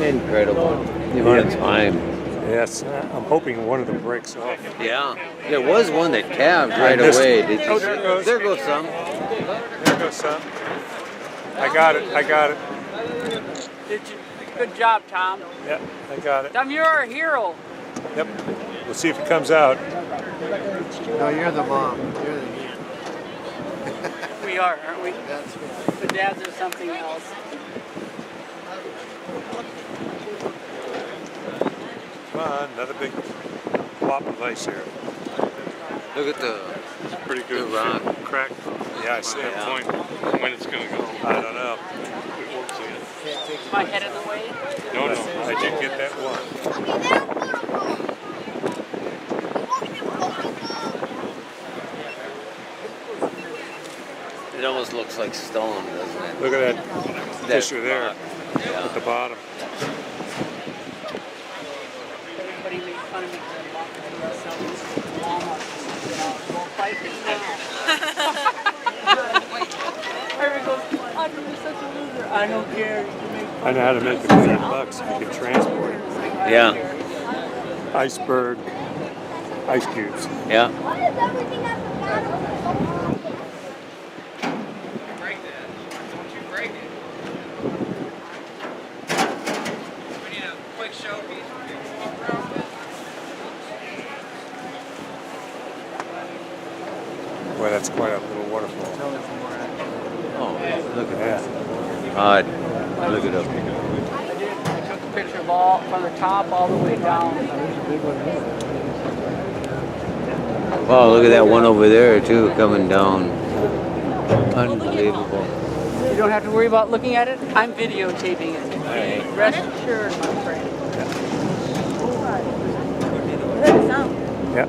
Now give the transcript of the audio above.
Incredible. The amount of time. Yes, I'm hoping one of them breaks off. Yeah. There was one that calved right away. Did you see? There goes. There goes some. There goes some. I got it. I got it. Did you? Good job, Tom. Yep, I got it. Tom, you're a hero. Yep. We'll see if it comes out. No, you're the mom. You're the man. We are, aren't we? That's right. The dads are something else. Come on, another big plop of ice here. Look at the Pretty good. The rock. Crack. Yeah, I see it. Yeah. Point when it's gonna go. I don't know. We won't see it. Is my head in the way? No, no. I did get that one. It almost looks like stone, doesn't it? Look at that That fisher there rock. at the bottom. Everybody made fun of me because I walked into something Walmart. Go fight me now. Everybody goes, Audrey, you're such a loser. I don't care. You can make fun I know how to make $1 million if you can transport it. Yeah. Iceberg, ice cubes. Yeah. Why does everything have to matter? break that. Don't you break it. We need a quick showpiece. Boy, that's quite a little waterfall. Oh, look at Yeah. that. Look at him. I took a picture of all from the top all the way down. Wow, look at that one over there too, coming down. Unbelievable. You don't have to worry about looking at it. I'm videotaping it. Right. Rest assured, my friend. Good sound. Yep.